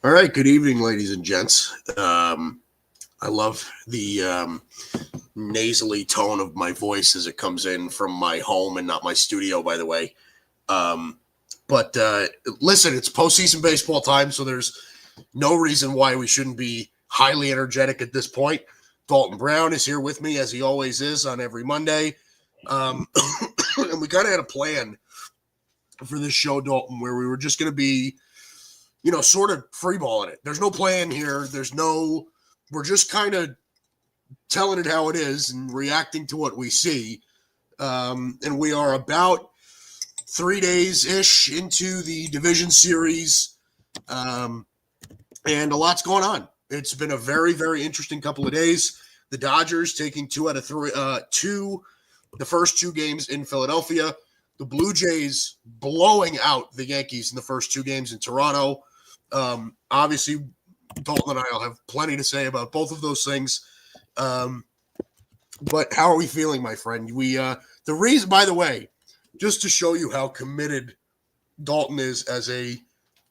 All right, good evening, ladies and gents. I love the nasally tone of my voice as it comes in from my home and not my studio, by the way. But listen, it's postseason baseball time, so there's no reason why we shouldn't be highly energetic at this point. Dalton Brown is here with me, as he always is on every Monday. And we kind of had a plan for this show, Dalton, where we were just going to be sort of freeballing it. There's no plan here. We're just kind of telling it how it is and reacting to what we see. And we are about 3 days-ish into the division series. And a lot's going on. It's been a very, very interesting couple of days. The Dodgers taking 2 out of 3, the first 2 games in Philadelphia. The Blue Jays blowing out the Yankees in the first 2 games in Toronto. Obviously, Dalton and I will have plenty to say about both of those things. But how are we feeling, my friend? The reason, by the way, just to show you how committed Dalton is as a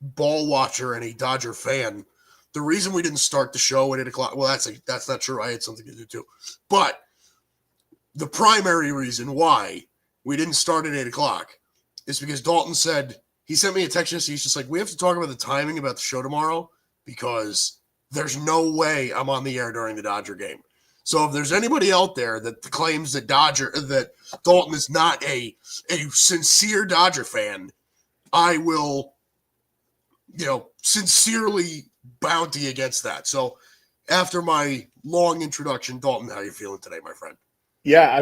ball watcher and a Dodger fan, the reason we didn't start the show at 8 o'clock, well, that's not true. I had something to do too. But the primary reason why we didn't start at 8 o'clock is because Dalton said, he sent me a text yesterday. He's just like, we have to talk about the timing about the show tomorrow because there's no way I'm on the air during the Dodger game. So if there's anybody out there that claims that Dalton is not a sincere Dodger fan, I will, sincerely bounty against that. So after my long introduction, Dalton, how are you feeling today, my friend? Yeah,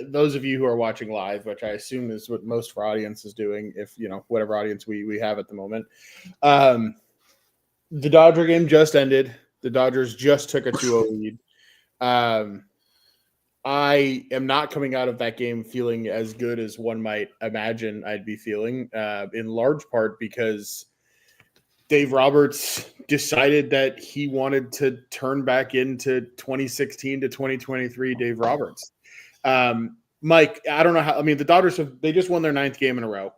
those of you who are watching live, which I assume is what most of our audience is doing, if, whatever audience we have at the moment. The Dodger game just ended. The Dodgers just took a 2-0 lead. I am not coming out of that game feeling as good as one might imagine I'd be feeling, in large part because Dave Roberts decided that he wanted to turn back into 2016 to 2023 Dave Roberts. Mike, I don't know how. The Dodgers they just won their 9th game in a row,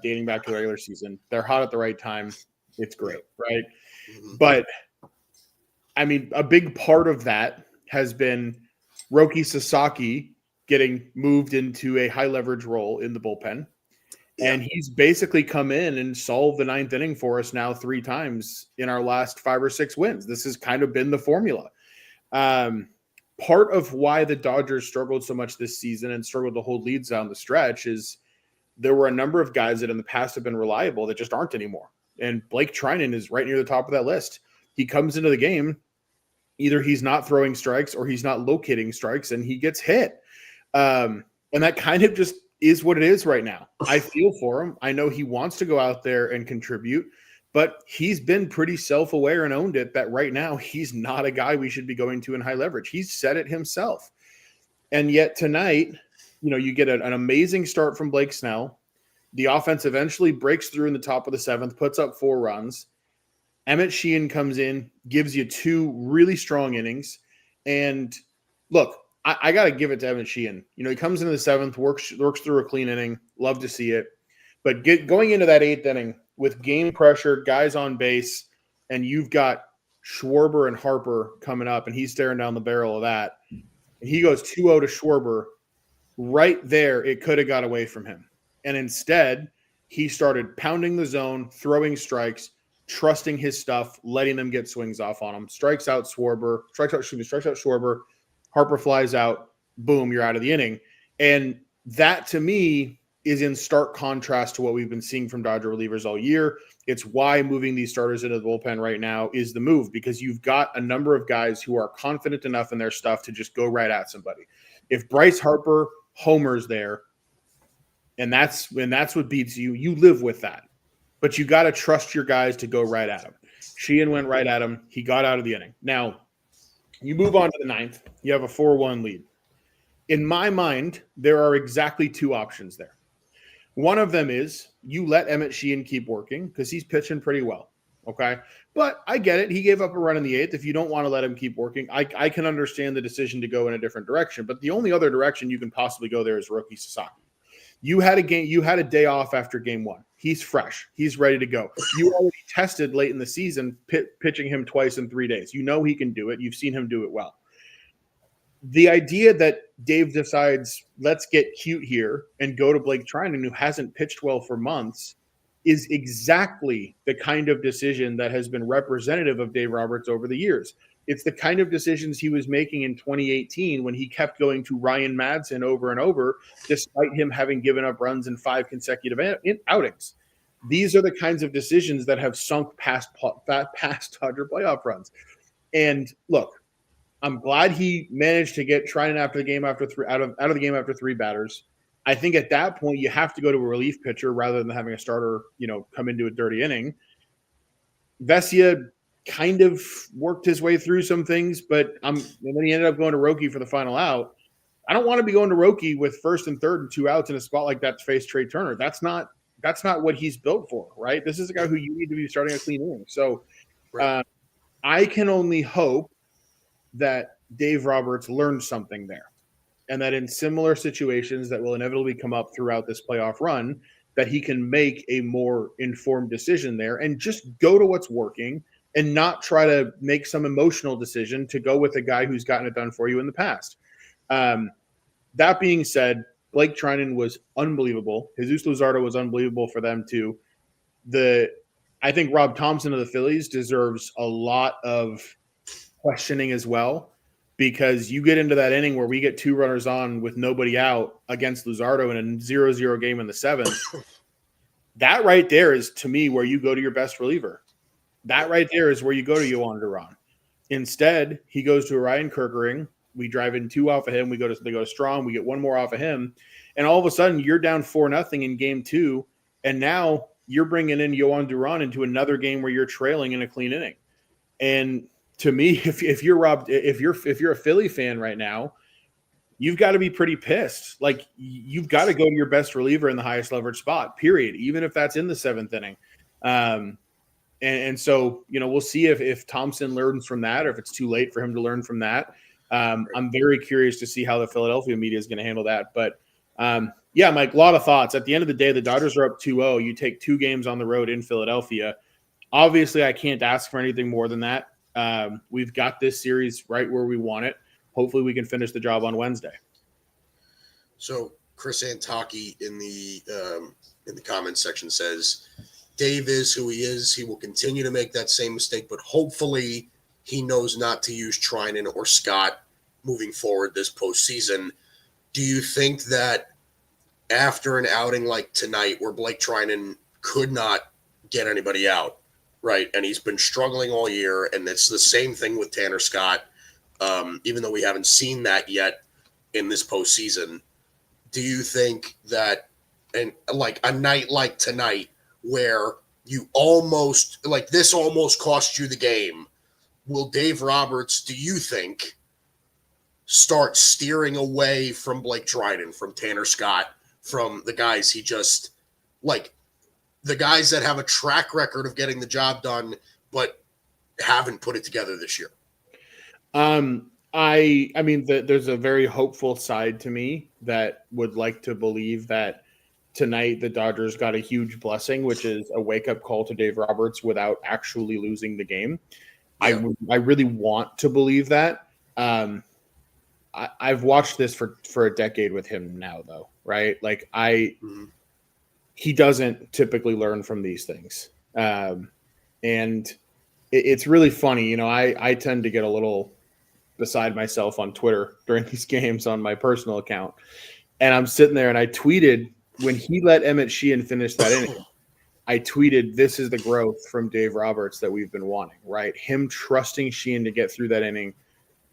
dating back to the regular season. They're hot at the right time. It's great, right? Mm-hmm. But a big part of that has been Roki Sasaki getting moved into a high leverage role in the bullpen. Yeah. And he's basically come in and solved the 9th inning for us now 3 times in our last 5 or 6 wins. This has kind of been the formula. Part of why the Dodgers struggled so much this season and struggled to hold leads down the stretch is there were a number of guys that in the past have been reliable that just aren't anymore. And Blake Trinan is right near the top of that list. He comes into the game, either he's not throwing strikes or he's not locating strikes, and he gets hit. And that kind of just is what it is right now. I feel for him. I know he wants to go out there and contribute, but he's been pretty self-aware and owned it that right now he's not a guy we should be going to in high leverage. He's said it himself. And yet tonight, you get an amazing start from Blake Snell. The offense eventually breaks through in the top of the 7th, puts up 4 runs. Emmett Sheehan comes in, gives you 2 really strong innings. And look, I got to give it to Emmett Sheehan. He comes into the 7th, works through a clean inning. Love to see it. But going into that 8th inning with game pressure, guys on base, and you've got Schwarber and Harper coming up, and he's staring down the barrel of that. And he goes 2-0 to Schwarber. Right there, it could have got away from him. And instead, he started pounding the zone, throwing strikes, trusting his stuff, letting them get swings off on him. Strikes out Schwarber. Harper flies out. Boom, you're out of the inning. And that, to me, is in stark contrast to what we've been seeing from Dodger relievers all year. It's why moving these starters into the bullpen right now is the move, because you've got a number of guys who are confident enough in their stuff to just go right at somebody. If Bryce Harper homers there, and that's what beats you, you live with that. But you got to trust your guys to go right at him. Sheehan went right at him. He got out of the inning. Now, you move on to the 9th. You have a 4-1 lead. In my mind, there are exactly 2 options there. One of them is you let Emmett Sheehan keep working because he's pitching pretty well, okay? But I get it. He gave up a run in the 8th. If you don't want to let him keep working, I can understand the decision to go in a different direction. But the only other direction you can possibly go there is Roki Sasaki. You had a day off after game 1. He's fresh. He's ready to go. You already tested late in the season pitching him twice in 3 days. You know he can do it. You've seen him do it well. The idea that Dave decides, let's get cute here and go to Blake Trinan, who hasn't pitched well for months, is exactly the kind of decision that has been representative of Dave Roberts over the years. It's the kind of decisions he was making in 2018 when he kept going to Ryan Madsen over and over, despite him having given up runs in 5 consecutive outings. These are the kinds of decisions that have sunk past Dodger playoff runs. And look, I'm glad he managed to get Trinan out of the game after 3 batters. I think at that point you have to go to a relief pitcher rather than having a starter, come into a dirty inning. Vesia kind of worked his way through some things, and then he ended up going to Roki for the final out. I don't want to be going to Roki with first and third and 2 outs in a spot like that to face Trey Turner. That's not what he's built for, right? This is a guy who you need to be starting a clean inning. So I can only hope that Dave Roberts learned something there, and that in similar situations that will inevitably come up throughout this playoff run, that he can make a more informed decision there and just go to what's working and not try to make some emotional decision to go with a guy who's gotten it done for you in the past. That being said, Blake Trinan was unbelievable. Jesus Luzardo was unbelievable for them too. I think Rob Thompson of the Phillies deserves a lot of questioning as well, because you get into that inning where we get 2 runners on with nobody out against Luzardo in a 0-0 game in the 7th. That right there is, to me, where you go to your best reliever. That right there is where you go to Yohan Duran. Instead, he goes to Ryan Kerkering. We drive in 2 off of him. They go to Strong. We get 1 more off of him. And all of a sudden, you're down 4-0 in game 2. And now you're bringing in Yohan Duran into another game where you're trailing in a clean inning. And to me, if you're a Philly fan right now, you've got to be pretty pissed. Like, you've got to go to your best reliever in the highest leverage spot, period, even if that's in the 7th inning. And so, we'll see if Thompson learns from that or if it's too late for him to learn from that. I'm very curious to see how the Philadelphia media is going to handle that. But, Mike, a lot of thoughts. At the end of the day, the Dodgers are up 2-0. You take 2 games on the road in Philadelphia. Obviously, I can't ask for anything more than that. We've got this series right where we want it. Hopefully we can finish the job on Wednesday. So Chris Antaki in the comments section says, Dave is who he is. He will continue to make that same mistake, but hopefully he knows not to use Trinan or Scott moving forward this postseason. Do you think that after an outing like tonight where Blake Trinan could not get anybody out, right, and he's been struggling all year, and it's the same thing with Tanner Scott, even though we haven't seen that yet in this postseason, do you think that, and like a night like tonight where you almost cost you the game, will Dave Roberts, do you think, start steering away from Blake Trinan, from Tanner Scott, from the guys he just, like, the guys that have a track record of getting the job done but haven't put it together this year? I mean, there's a very hopeful side to me that would like to believe that tonight the Dodgers got a huge blessing, which is a wake-up call to Dave Roberts without actually losing the game. Yeah. I really want to believe that. I've watched this for a decade with him now, though, right? Like, he doesn't typically learn from these things. And it's really funny. I tend to get a little beside myself on Twitter during these games on my personal account. And I'm sitting there and I tweeted when he let Emmett Sheehan finish that inning, I tweeted, this is the growth from Dave Roberts that we've been wanting, right? Him trusting Sheehan to get through that inning,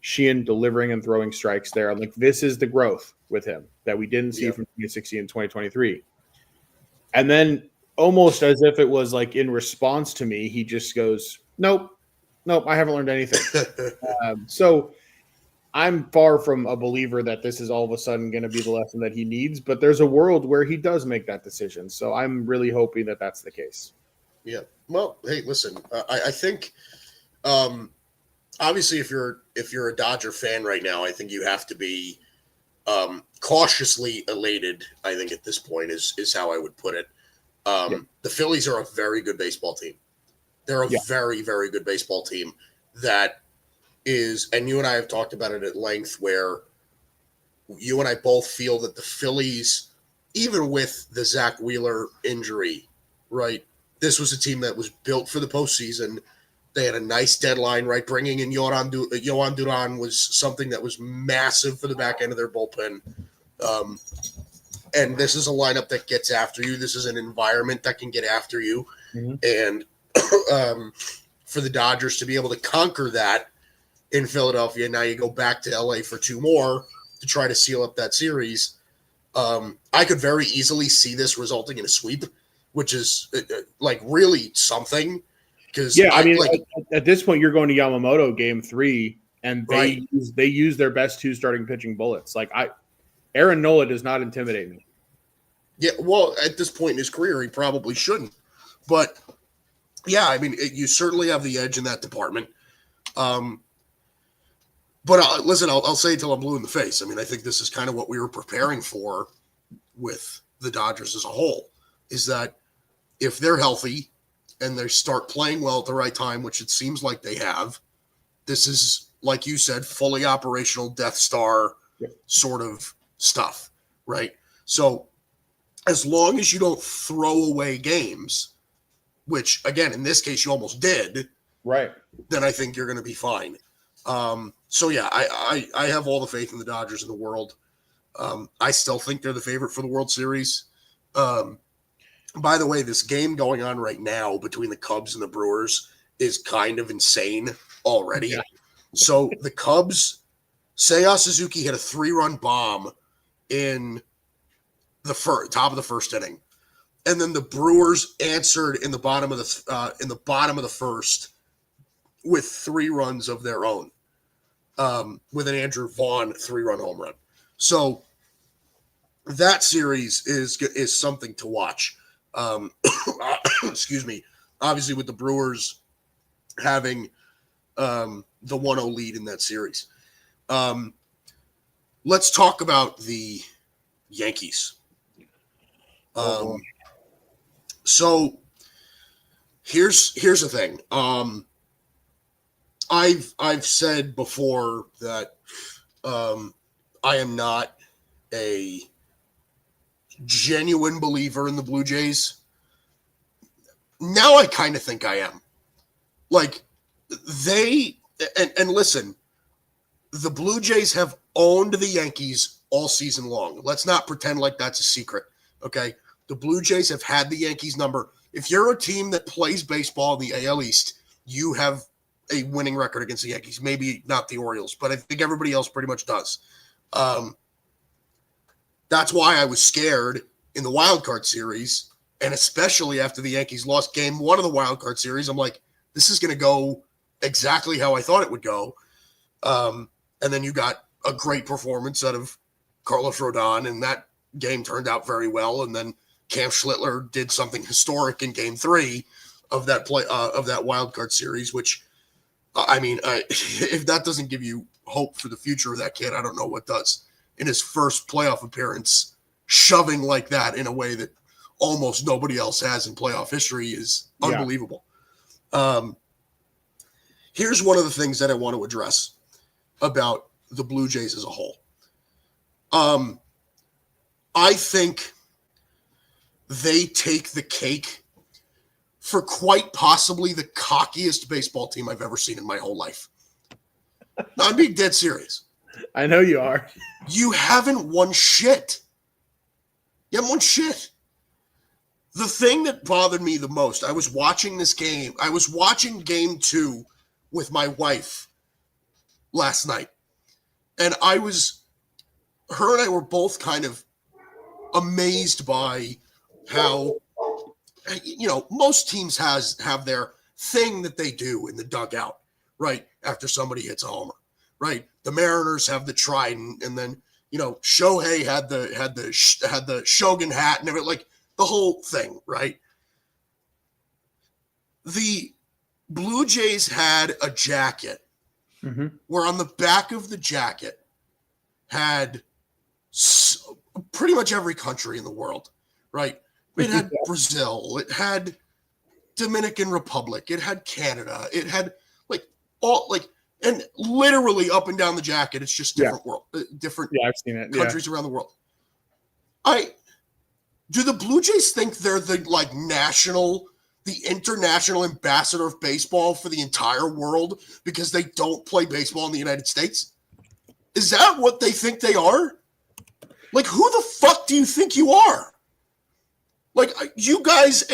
Sheehan delivering and throwing strikes there. I'm like, this is the growth with him that we didn't see from 2016 and 2023. And then almost as if it was like in response to me, he just goes, nope, I haven't learned anything. So I'm far from a believer that this is all of a sudden going to be the lesson that he needs, but there's a world where he does make that decision. So I'm really hoping that that's the case. Yeah. Well, hey, listen, I think obviously if you're a Dodger fan right now, I think you have to be cautiously elated, I think at this point is how I would put it. The Phillies are a very good baseball team. They're a very, very good baseball team that is, and you and I have talked about it at length, where you and I both feel that the Phillies, even with the Zach Wheeler injury, right, this was a team that was built for the postseason. They had a nice deadline, right? Bringing in Yohan Duran was something that was massive for the back end of their bullpen. And this is a lineup that gets after you. This is an environment that can get after you. Mm-hmm. And for the Dodgers to be able to conquer that in Philadelphia, now you go back to LA for 2 more to try to seal up that series. I could very easily see this resulting in a sweep, which is like really something. Because at this point, you're going to Yamamoto game 3, and they right. use their best 2 starting pitching bullets. Like Aaron Nola does not intimidate me. Yeah, well, at this point in his career, he probably shouldn't. But yeah, I mean, you certainly have the edge in that department. But listen, I'll say it till I'm blue in the face. I mean, I think this is kind of what we were preparing for with the Dodgers as a whole, is that if they're healthy and they start playing well at the right time, which it seems like they have, this is, like you said, fully operational Death Star sort of stuff, right? So as long as you don't throw away games, which, again, in this case, you almost did, right? Then I think you're going to be fine. So, yeah, I have all the faith in the Dodgers in the world. I still think they're the favorite for the World Series. By the way, this game going on right now between the Cubs and the Brewers is kind of insane already. Yeah. So the Cubs, Seiya Suzuki hit a 3-run bomb in the top of the first inning, and then the Brewers answered in the bottom of the first with 3 runs of their own, with an Andrew Vaughn 3-run home run. So that series is something to watch. Excuse me. Obviously, with the Brewers having the 1-0 lead in that series. Let's talk about the Yankees. So here's the thing. I've said before that I am not a genuine believer in the Blue Jays. Now I kind of think I am. Like, they and listen, the Blue Jays have owned the Yankees all season long. Let's not pretend like that's a secret, okay? The Blue Jays have had the Yankees number. If you're a team that plays baseball in the AL East, you have a winning record against the Yankees. Maybe not the Orioles, but I think everybody else pretty much does. That's why I was scared in the wild card series, and especially after the Yankees lost game 1 of the wild card series. I'm like, this is going to go exactly how I thought it would go. And then you got a great performance out of Carlos Rodon, and that game turned out very well. And then Cam Schlittler did something historic in game 3 of that of that wild card series, which, I mean, if that doesn't give you hope for the future of that kid, I don't know what does. In his first playoff appearance, shoving like that in a way that almost nobody else has in playoff history is unbelievable. Here's one of the things that I want to address about the Blue Jays as a whole. I think they take the cake for quite possibly the cockiest baseball team I've ever seen in my whole life. I'm being dead serious. I know you are. You haven't won shit. You haven't won shit. The thing that bothered me the most, I was watching this game. I was watching game 2 with my wife last night. And her and I were both kind of amazed by how, most teams have their thing that they do in the dugout, right? After somebody hits a homer, right? The Mariners have the trident, and then, Shohei had the Shogun hat and everything, like the whole thing, right? The Blue Jays had a jacket where on the back of the jacket had pretty much every country in the world, right? It had Brazil. It had Dominican Republic. It had Canada. It had and literally up and down the jacket, it's just different different I've seen it. Countries around the world. Do the Blue Jays think they're the international ambassador of baseball for the entire world because they don't play baseball in the United States? Is that what they think they are? Like, who the fuck do you think you are? Like, you guys,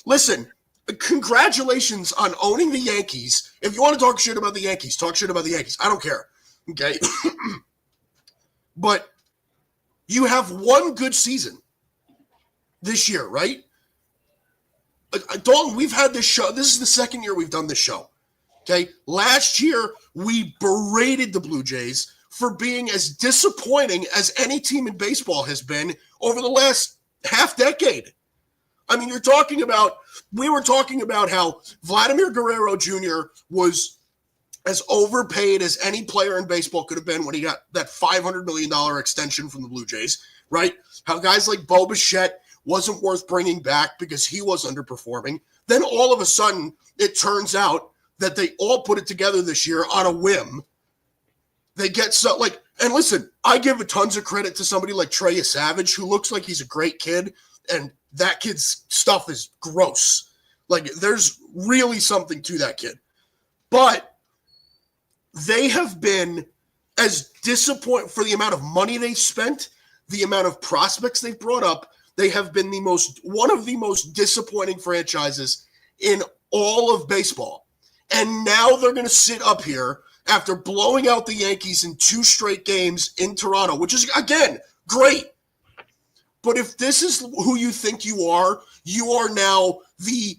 listen, congratulations on owning the Yankees. If you want to talk shit about the Yankees, talk shit about the Yankees. I don't care. Okay? But you have one good season this year, right? Dalton, we've had this show. This is the second year we've done this show. Okay? Last year, we berated the Blue Jays for being as disappointing as any team in baseball has been over the last half decade. I mean, we were talking about how Vladimir Guerrero Jr. was as overpaid as any player in baseball could have been when he got that $500 million extension from the Blue Jays, right? How guys like Bo Bichette wasn't worth bringing back because he was underperforming. Then all of a sudden, it turns out that they all put it together this year on a whim. They get and listen, I give tons of credit to somebody like Trey Savage, who looks like he's a great kid, and that kid's stuff is gross. Like, there's really something to that kid. But they have been as disappointed for the amount of money they've spent, the amount of prospects they've brought up. They have been one of the most disappointing franchises in all of baseball. And now they're going to sit up here after blowing out the Yankees in 2 straight games in Toronto, which is, again, great. But if this is who you think you are now the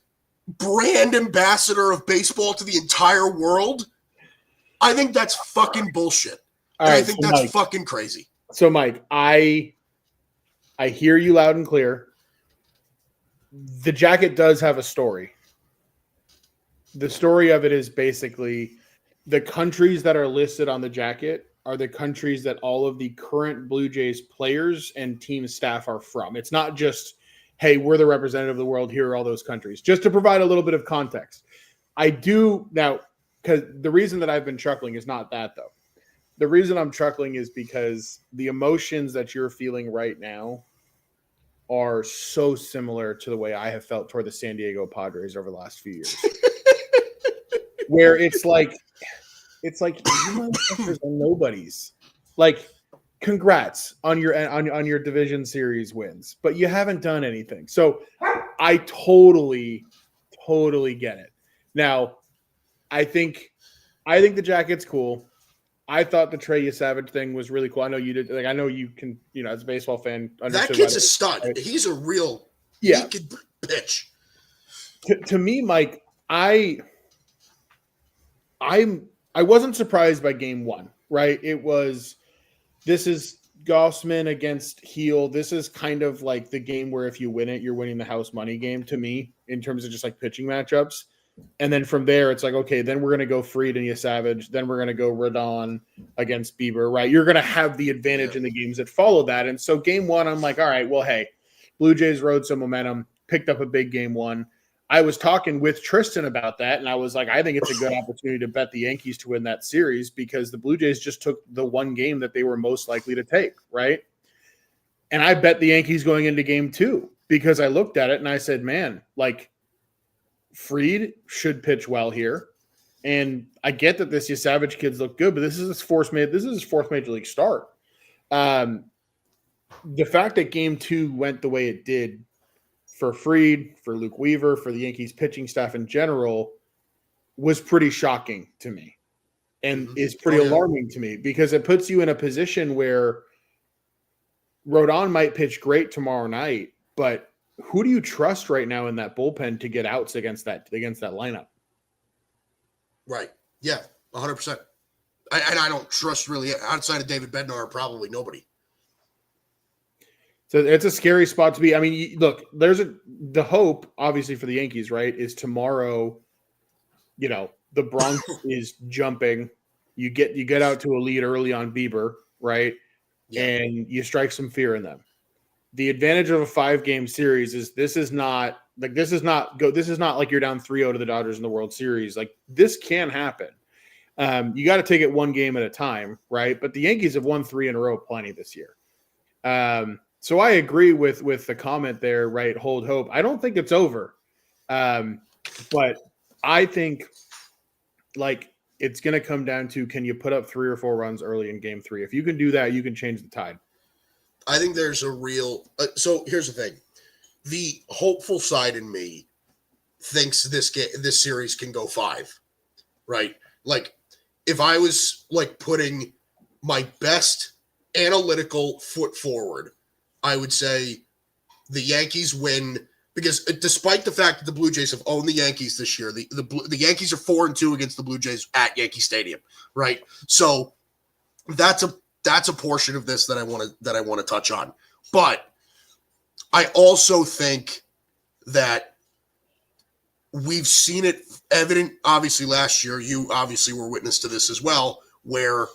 brand ambassador of baseball to the entire world. I think that's fucking bullshit. I think that's Mike, fucking crazy. So, Mike, I hear you loud and clear. The jacket does have a story. The story of it is basically the countries that are listed on the jacket are the countries that all of the current Blue Jays players and team staff are from. It's not just, hey, we're the representative of the world. Here are all those countries. Just to provide a little bit of context. I do now, because the reason that I've been chuckling is not that, though. The reason I'm chuckling is because the emotions that you're feeling right now are so similar to the way I have felt toward the San Diego Padres over the last few years. Where it's like you motherfuckers are nobodies. Like, congrats on your division series wins, but you haven't done anything. So I totally get it. Now, I think the jacket's cool. I thought the Trey Savage thing was really cool. I know you did. Like, I know you can, as a baseball fan, that kid's a stud. Right? He's a real. Yeah. He could pitch. To me, Mike, I wasn't surprised by game 1, right? This is Gossman against Heel. This is kind of like the game where if you win it, you're winning the house money game to me in terms of just like pitching matchups. And then from there, it's like, okay, then we're going to go Fried and Savage. Then we're going to go Rodon against Bieber, right? You're going to have the advantage in the games that follow that. And so game 1, I'm like, all right, well, hey, Blue Jays rode some momentum, picked up a big game 1. I was talking with Tristan about that, and I was like, I think it's a good opportunity to bet the Yankees to win that series because the Blue Jays just took the one game that they were most likely to take, right? And I bet the Yankees going into game 2 because I looked at it and I said, man, like, Fried should pitch well here. And I get that this Savage kids look good, but this is his fourth major league start. The fact that game 2 went the way it did for Fried, for Luke Weaver, for the Yankees pitching staff in general was pretty shocking to me and is pretty alarming to me because it puts you in a position where Rodon might pitch great tomorrow night, but who do you trust right now in that bullpen to get outs against that lineup? Right. Yeah, 100%. And I don't trust really outside of David Bednar, probably nobody. So it's a scary spot to be. I mean, look, the hope, obviously, for the Yankees, right, is tomorrow, the Bronx is jumping. You get out to a lead early on Bieber, right? Yeah. And you strike some fear in them. the advantage of a 5-game series is this is not like you're down 3-0 to the Dodgers in the World Series. Like, this can happen. You got to take it one game at a time, right? But the Yankees have won 3 in a row plenty this year. So I agree with the comment there, right? Hold hope. I don't think it's over. But I think like it's going to come down to, can you put up 3 or 4 runs early in game 3? If you can do that, you can change the tide. I think there's a real so here's the thing. The hopeful side in me thinks this series can go 5, right? Like, if I was like putting my best analytical foot forward, I would say the Yankees win, because despite the fact that the Blue Jays have owned the Yankees this year, the Yankees are 4-2 against the Blue Jays at Yankee Stadium, right? So that's a portion of this that I want to touch on. But I also think that we've seen it evident, obviously, last year. You obviously were witness to this as well, where,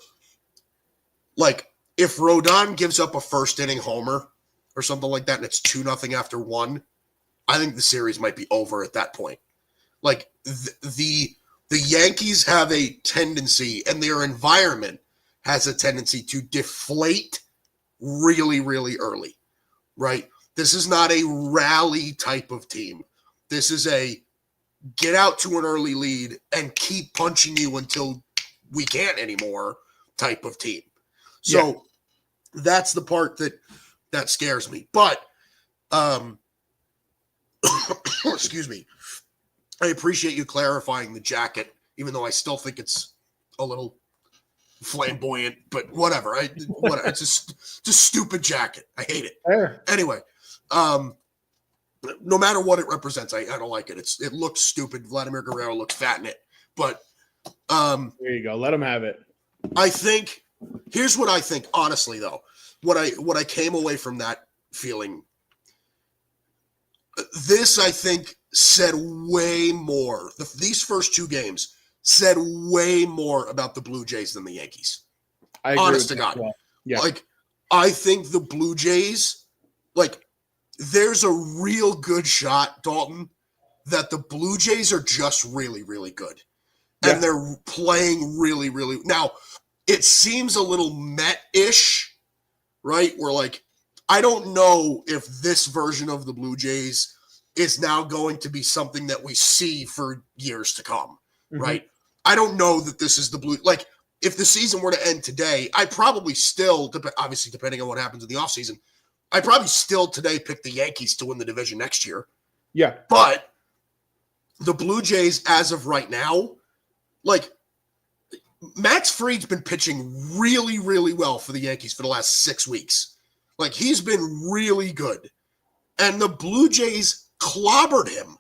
like, if Rodon gives up a first-inning homer or something like that and it's 2-0 after 1, I think the series might be over at that point. Like, the Yankees have a tendency, and their environment has a tendency to deflate really, really early, right? This is not a rally type of team. This is a get out to an early lead and keep punching you until we can't anymore type of team. So that's the part that scares me. But excuse me. I appreciate you clarifying the jacket, even though I still think it's a little flamboyant, but whatever. It's just stupid jacket. I hate it. Fair. Anyway, no matter what it represents, I don't like it. It looks stupid. Vladimir Guerrero looks fat in it. But there you go. Let him have it. I think here's what I think, honestly, though. What I came away from that feeling. This, I think, said way more. These first 2 games said way more about the Blue Jays than the Yankees. I agree. Honest to God. Well. Yeah. Like, I think the Blue Jays, like, there's a real good shot, Dalton, that the Blue Jays are just really, really good. And they're playing really, really. Now, it seems a little Met-ish, right? Where, like, I don't know if this version of the Blue Jays is now going to be something that we see for years to come, right? I don't know that this is the Blue. Like, if the season were to end today, I probably still, obviously depending on what happens in the offseason, I probably still today pick the Yankees to win the division next year. Yeah. But the Blue Jays, as of right now, like, Max Fried's been pitching really, really well for the Yankees for the last 6 weeks. Like, he's been really good. And the Blue Jays clobbered him.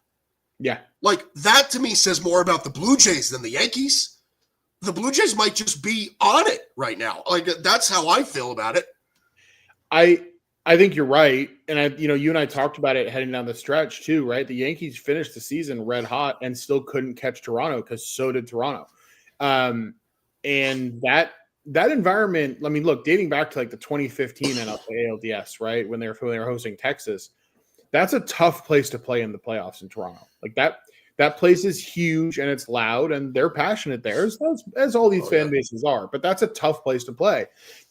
Yeah. Like, that to me says more about the Blue Jays than the Yankees. The Blue Jays might just be on it right now. Like, that's how I feel about it. I think you're right. And you and I talked about it heading down the stretch too, right? The Yankees finished the season red hot and still couldn't catch Toronto, because so did Toronto. And that environment, I mean, look, dating back to like the 2015 ALDS, right? When they were hosting Texas, that's a tough place to play in the playoffs in Toronto. Like, that place is huge and it's loud and they're passionate there, as all these fan bases are. But that's a tough place to play.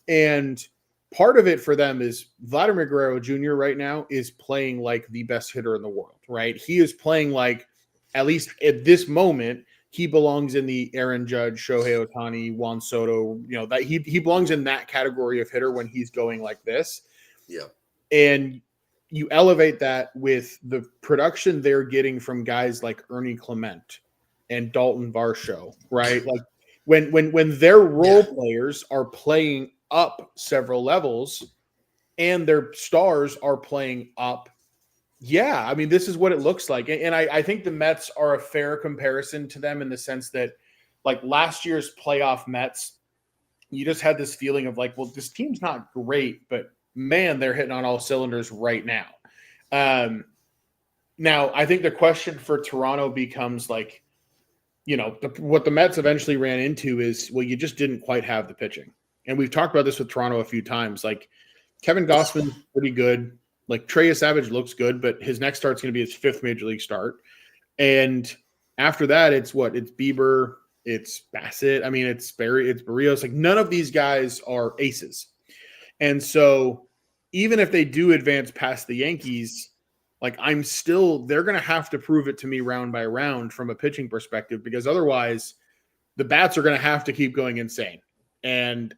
And part of it for them is Vladimir Guerrero Jr. right now is playing like the best hitter in the world, right? He is playing like, at least at this moment, he belongs in the Aaron Judge, Shohei Ohtani, Juan Soto, that he belongs in that category of hitter when he's going like this. Yeah. And you elevate that with the production they're getting from guys like Ernie Clement and Dalton Varsho, right? Like, when their role players are playing up several levels and their stars are playing up. Yeah. I mean, this is what it looks like. And I think the Mets are a fair comparison to them in the sense that, like, last year's playoff Mets, you just had this feeling of like, well, this team's not great, but man, they're hitting on all cylinders right now. Now I think the question for Toronto becomes like, what the Mets eventually ran into is, well, you just didn't quite have the pitching. And we've talked about this with Toronto a few times. Like, Kevin Gausman's pretty good. Like Trey Savage looks good, but his next start's going to be his 5th major league start. And after that, it's Bieber, it's Bassett. I mean, it's Barry, it's Barrios. Like none of these guys are aces. And so even if they do advance past the Yankees, like they're going to have to prove it to me round by round from a pitching perspective, because otherwise the bats are going to have to keep going insane. And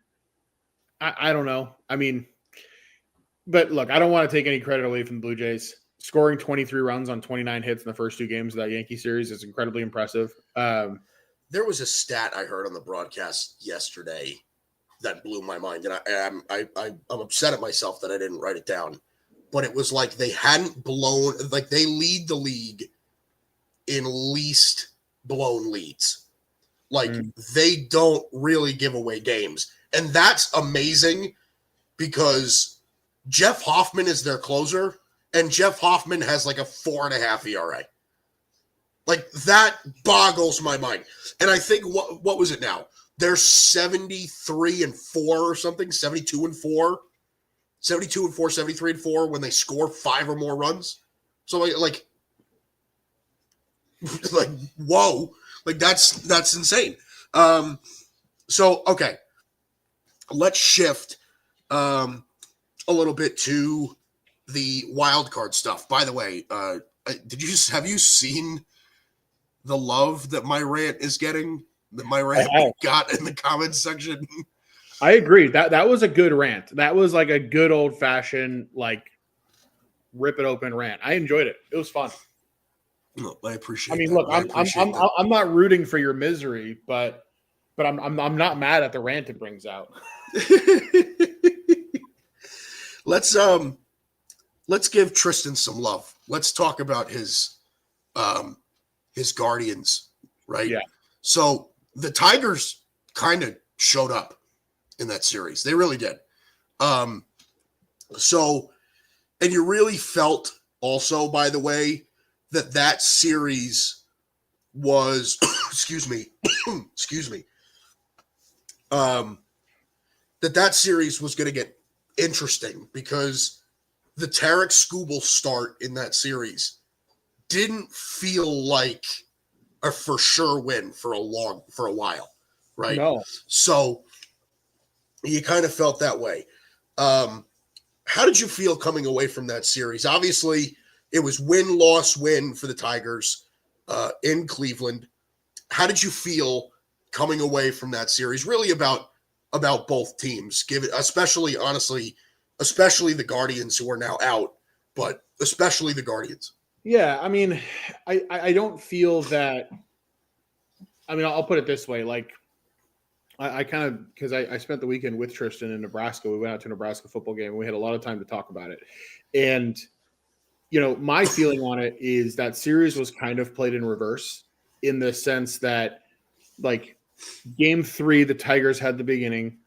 I don't know. I mean, but look, I don't want to take any credit away from the Blue Jays. Scoring 23 runs on 29 hits in the first 2 games of that Yankee series is incredibly impressive. There was a stat I heard on the broadcast yesterday that blew my mind, and I'm upset at myself that I didn't write it down. But it was like they hadn't blown, like they lead the league in least blown leads. Like they don't really give away games. And that's amazing because Jeff Hoffman is their closer, and Jeff Hoffman has like a 4.5 ERA. Like that boggles my mind. And I think what was it now? They're 73-4 or something, 72-4, 72-4, 73-4 when they score 5 or more runs. So like whoa, like that's insane. So okay, let's shift a little bit to the wild card stuff. By the way, have you seen the love that my rant is getting? That my rant got in the comments section. I agree. That was a good rant. That was like a good old fashioned like rip it open rant. I enjoyed it. It was fun. No, I appreciate. I mean, look, I'm not rooting for your misery, but I'm not mad at the rant it brings out. Let's give Tristan some love. Let's talk about his Guardians, right? Yeah. So the Tigers kind of showed up in that series. They really did. And you really felt also, by the way, that series was, excuse me, that series was going to get interesting because the Tarek Skubal start in that series didn't feel like a for sure win for a while, right? No. So you kind of felt that way. How did you feel coming away from that series? Obviously, it was win for the Tigers in Cleveland. How did you feel coming away from that series? Really about both teams, especially the Guardians who are now out, but especially the Guardians. Yeah, I mean, I don't feel that. I mean, I'll put it this way: like, I kind of, because I spent the weekend with Tristan in Nebraska. We went out to a Nebraska football game, and we had a lot of time to talk about it. And my feeling on it is that series was kind of played in reverse, in the sense that, like, Game 3, the Tigers had the beginning.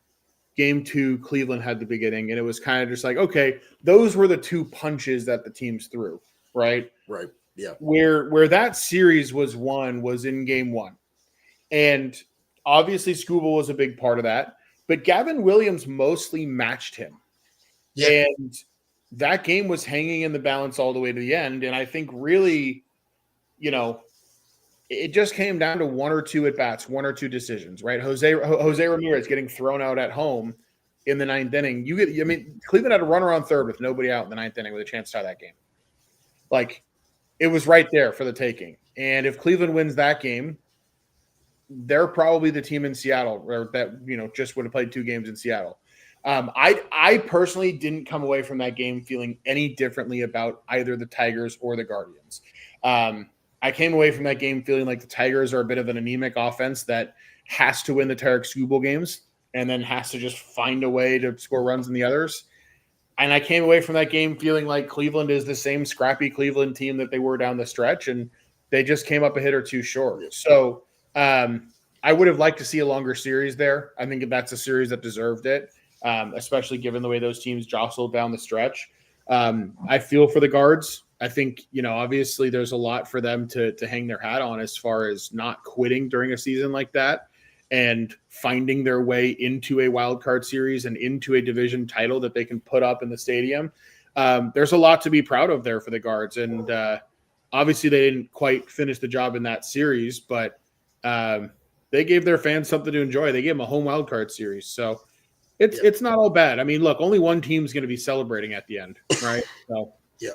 Game 2, Cleveland had the beginning, and it was kind of just like, okay, those were the 2 punches that the teams threw, right? Right. Yeah. Where that series was won was in Game 1, and obviously Skubal was a big part of that, but Gavin Williams mostly matched him, and that game was hanging in the balance all the way to the end. And I think really, it just came down to 1 or 2 at-bats, 1 or 2 decisions, right? Jose Ramirez getting thrown out at home in the 9th inning. Cleveland had a runner on third with nobody out in the 9th inning with a chance to tie that game. Like, it was right there for the taking. And if Cleveland wins that game, they're probably the team in Seattle that just would have played 2 games in Seattle. I personally didn't come away from that game feeling any differently about either the Tigers or the Guardians. I came away from that game feeling like the Tigers are a bit of an anemic offense that has to win the Tarek Skubal games and then has to just find a way to score runs in the others. And I came away from that game feeling like Cleveland is the same scrappy Cleveland team that they were down the stretch, and they just came up a hit or 2 short. So I would have liked to see a longer series there. I think that's a series that deserved it, especially given the way those teams jostled down the stretch. I feel for the Guards. I think, obviously there's a lot for them to hang their hat on as far as not quitting during a season like that and finding their way into a wild card series and into a division title that they can put up in the stadium. there's a lot to be proud of there for the Guards. And obviously they didn't quite finish the job in that series, but they gave their fans something to enjoy. They gave them a home wild card series. So it's not all bad. I mean, look, only one team's going to be celebrating at the end, right? So yeah.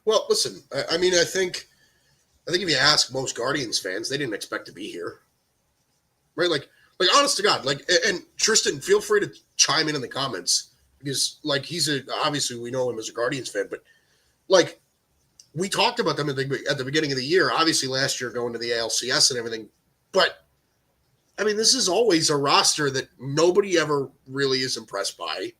Well, listen, I mean, I think if you ask most Guardians fans, they didn't expect to be here, right? Like honest to God, like, and Tristan, feel free to chime in the comments because, like, obviously we know him as a Guardians fan, but like we talked about them at the beginning of the year. Obviously, last year going to the ALCS and everything, but I mean, this is always a roster that nobody ever really is impressed by,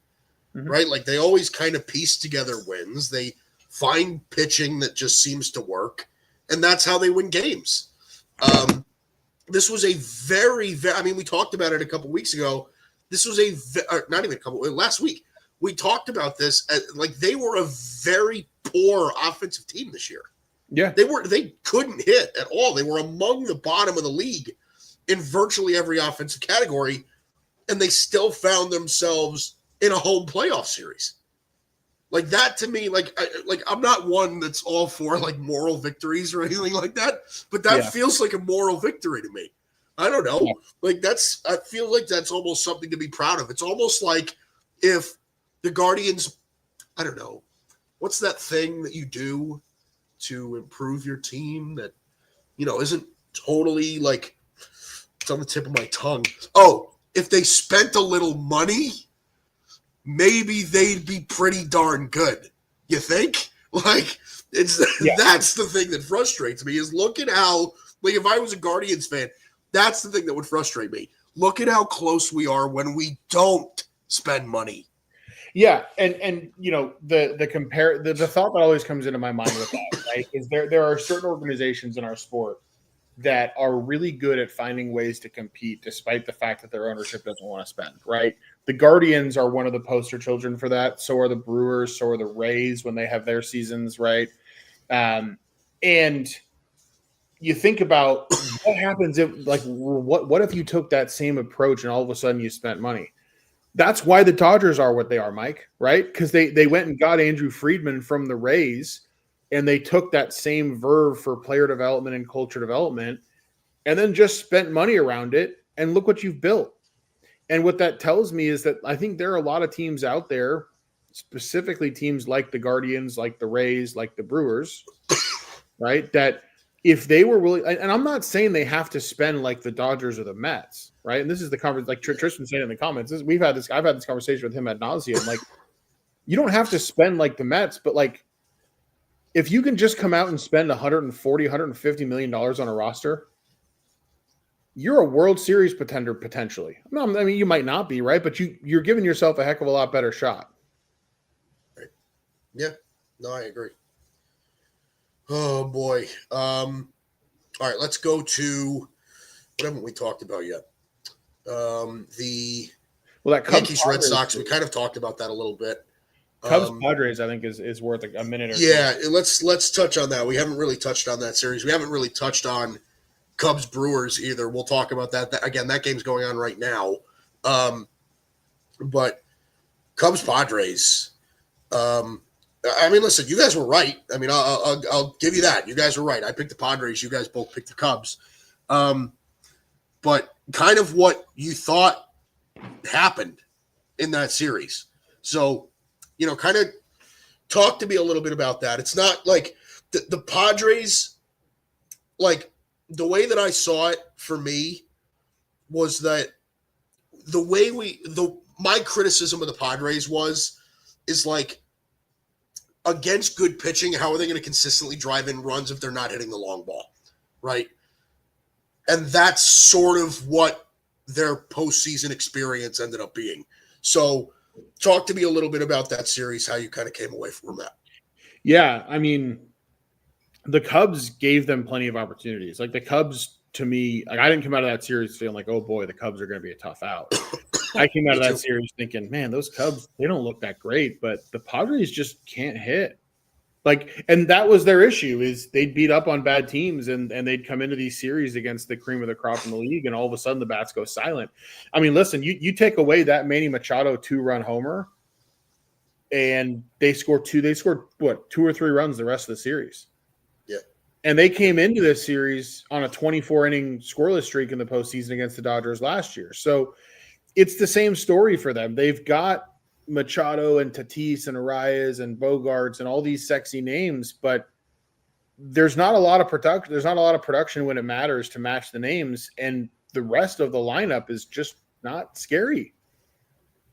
right? Like they always kind of piece together wins. They find pitching that just seems to work, and that's how they win games. This was a very, I mean, we talked about it a couple weeks ago. This was not even a couple, last week. We talked about this. Like they were a very poor offensive team this year. Yeah. They couldn't hit at all. They were among the bottom of the league in virtually every offensive category, and they still found themselves in a home playoff series. Like that to me, like I'm not one that's all for like moral victories or anything like that, but that feels like a moral victory to me. I don't know. Yeah. Like I feel like that's almost something to be proud of. It's almost like if the Guardians, I don't know, what's that thing that you do to improve your team that, isn't totally like, it's on the tip of my tongue. Oh, if they spent a little money, maybe they'd be pretty darn good. You think? Like that's the thing that frustrates me is look at how, like if I was a Guardians fan, that's the thing that would frustrate me. Look at how close we are when we don't spend money. Yeah, and the thought that always comes into my mind with that, right, is there are certain organizations in our sport that are really good at finding ways to compete despite the fact that their ownership doesn't want to spend, right? The Guardians are one of the poster children for that. So are the Brewers, so are the Rays when they have their seasons, right? And you think about what happens if, like, what if you took that same approach and all of a sudden you spent money? That's why the Dodgers are what they are, Mike, right? Because they went and got Andrew Friedman from the Rays, and they took that same verve for player development and culture development and then just spent money around it. And look what you've built. And what that tells me is that I think there are a lot of teams out there, specifically teams like the Guardians, like the Rays, like the Brewers, right? That if they were willing, and I'm not saying they have to spend like the Dodgers or the Mets, right? And this is the conference, like Tristan said in the comments, I've had this conversation with him ad nauseum. Like, you don't have to spend like the Mets, but like, if you can just come out and spend $140, $150 million on a roster, you're a World Series contender potentially. No, I mean, you might not be, right? But you're giving yourself a heck of a lot better shot. Right. Yeah. No, I agree. Oh, boy. All right, let's go to what haven't we talked about yet? The Yankees Red Sox. We kind of talked about that a little bit. Cubs Padres, I think, is worth a minute or two. Yeah, let's touch on that. We haven't really touched on that series. We haven't really touched on Cubs Brewers either. We'll talk about that. Again, that game's going on right now. But Cubs Padres. I mean, listen, you guys were right. I mean, I'll give you that. You guys were right. I picked the Padres. You guys both picked the Cubs. But kind of what you thought happened in that series. So, kind of talk to me a little bit about that. It's not like the Padres, like the way that I saw it for me was that my criticism of the Padres is like against good pitching, how are they going to consistently drive in runs if they're not hitting the long ball, right? And that's sort of what their postseason experience ended up being. So talk to me a little bit about that series, how you kind of came away from that. Yeah, I mean, the Cubs gave them plenty of opportunities. Like the Cubs, to me, like I didn't come out of that series feeling like, oh boy, the Cubs are going to be a tough out. I came out of that series thinking, man, those Cubs, they don't look that great, but the Padres just can't hit. Like, and that was their issue is they'd beat up on bad teams and they'd come into these series against the cream of the crop in the league, and all of a sudden the bats go silent. I mean, listen, you take away that Manny Machado 2-run homer, and they scored 2. They scored what, 2 or 3 runs the rest of the series. Yeah. And they came into this series on a 24-inning scoreless streak in the postseason against the Dodgers last year. So it's the same story for them. They've got Machado and Tatis and Arias and Bogarts and all these sexy names, but there's not a lot of production. There's not a lot of production when it matters to match the names, and the rest of the lineup is just not scary.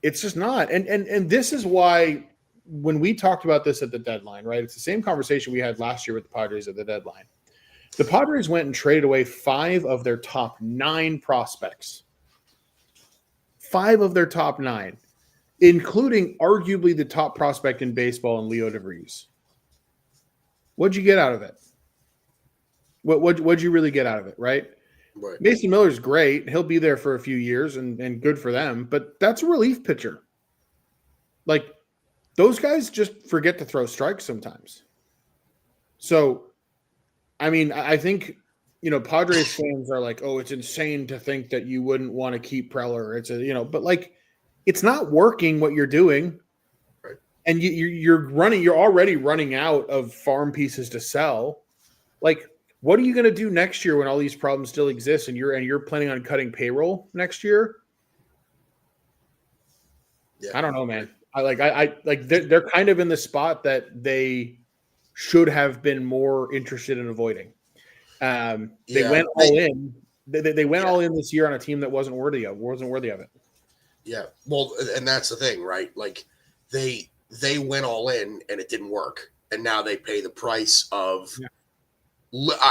It's just not. And this is why when we talked about this at the deadline, right? It's the same conversation we had last year with the Padres at the deadline. The Padres went and traded away 5 of their top 9 prospects. 5 of their top 9, including arguably the top prospect in baseball in Leo DeVries. What'd you get out of it? What'd you really get out of it, right? Right. Mason Miller's great. He'll be there for a few years and good for them, but that's a relief pitcher. Like, those guys just forget to throw strikes sometimes. So, I mean, I think, Padres fans are like, oh, it's insane to think that you wouldn't want to keep Preller. But like, it's not working what you're doing. Right. And you're already running out of farm pieces to sell. Like, what are you going to do next year when all these problems still exist and you're planning on cutting payroll next year? Yeah. I don't know, man. They're kind of in the spot that they should have been more interested in avoiding. They went all in. They went all in this year on a team that wasn't worthy of it. Yeah. Well, and that's the thing, right? Like, they went all in and it didn't work, and now they pay the price of. Yeah.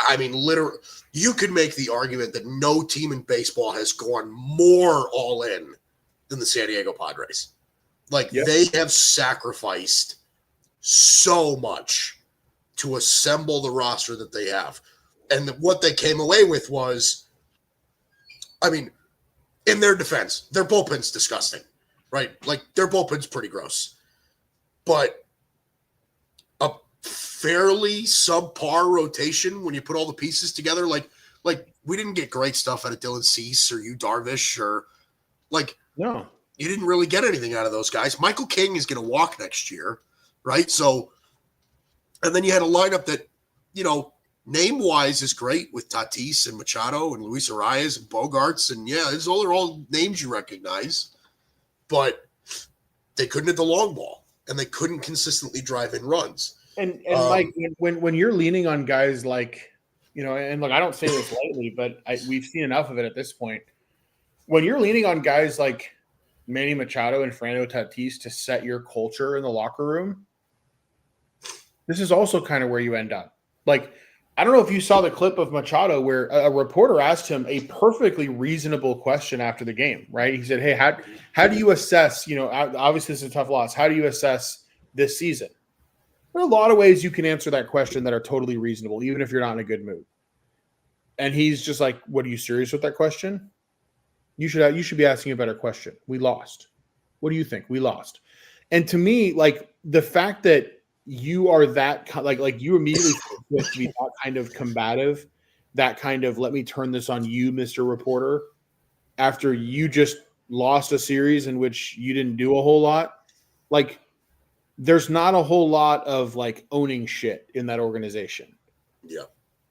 I mean, literally, you could make the argument that no team in baseball has gone more all in than the San Diego Padres. Like, They have sacrificed so much to assemble the roster that they have. And what they came away with was, I mean, in their defense, their bullpen's disgusting, right? Like, their bullpen's pretty gross. But a fairly subpar rotation when you put all the pieces together, like we didn't get great stuff out of Dylan Cease or Yu Darvish or no. You didn't really get anything out of those guys. Michael King is going to walk next year, right? So, and then you had a lineup that, name-wise is great with Tatis and Machado and Luis Arias and Bogarts. And, those are all names you recognize. But they couldn't hit the long ball, and they couldn't consistently drive in runs. And Mike, when you're leaning on guys like, and look, I don't say this lightly, but we've seen enough of it at this point. When you're leaning on guys like Manny Machado and Fernando Tatis to set your culture in the locker room, this is also kind of where you end up. Like, I don't know if you saw the clip of Machado where a reporter asked him a perfectly reasonable question after the game, right? He said, hey, how do you assess, obviously this is a tough loss. How do you assess this season? There are a lot of ways you can answer that question that are totally reasonable, even if you're not in a good mood. And he's just like, what, are you serious with that question? You should be asking a better question. We lost. What do you think? We lost. And to me, like, the fact that you are that like you immediately have to be that kind of combative, that kind of let me turn this on you, Mr. Reporter, after you just lost a series in which you didn't do a whole lot. Like, there's not a whole lot of like owning shit in that organization. Yeah.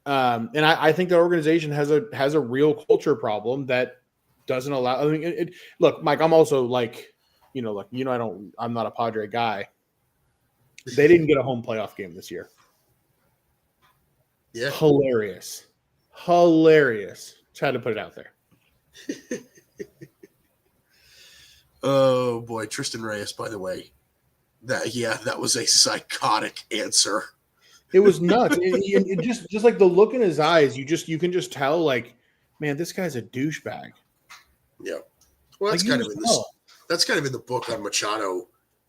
And I think the organization has a real culture problem that doesn't allow. I mean, look, Mike, I'm also like, I'm not a Padre guy. They didn't get a home playoff game this year. Yeah. Hilarious. Just had to put it out there. Oh boy, Tristan Reyes, by the way. That was a psychotic answer. It was nuts. It just like the look in his eyes, you can just tell, like, man, this guy's a douchebag. Yeah. Well, that's kind of in the book on Machado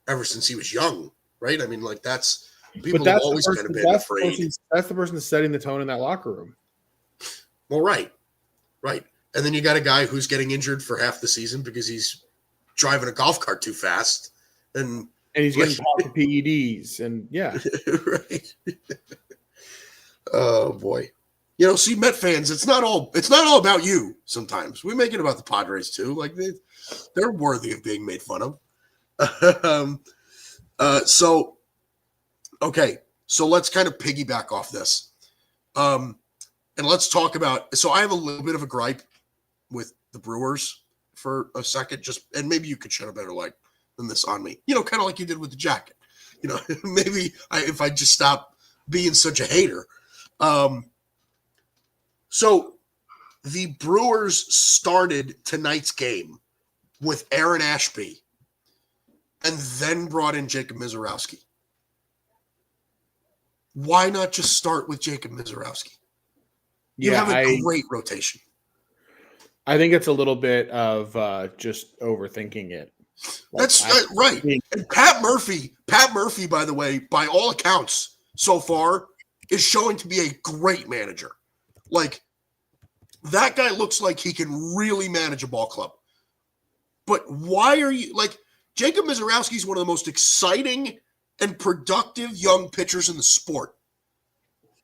ever since he was young, right? I mean, like, that's people have always kind of been afraid. That's the person setting the tone in that locker room. Well, right. And then you got a guy who's getting injured for half the season because he's driving a golf cart too fast, and he's getting popped for PEDs, and yeah, right. Oh boy. See, Met fans, it's not all about you. Sometimes we make it about the Padres too. Like, they're worthy of being made fun of. So okay, so let's kind of piggyback off this, and let's talk about. So I have a little bit of a gripe with the Brewers for a second, and maybe you could shed a better light than this on me. Kind of like you did with the jacket. Maybe if I just stop being such a hater. So the Brewers started tonight's game with Aaron Ashby and then brought in Jacob Misiorowski. Why not just start with Jacob Misiorowski? You have a great rotation. I think it's a little bit of just overthinking it. That's right. And Pat Murphy, by the way, by all accounts so far, is showing to be a great manager. Like, that guy looks like he can really manage a ball club. But why are you Jacob Misiorowski is one of the most exciting and productive young pitchers in the sport.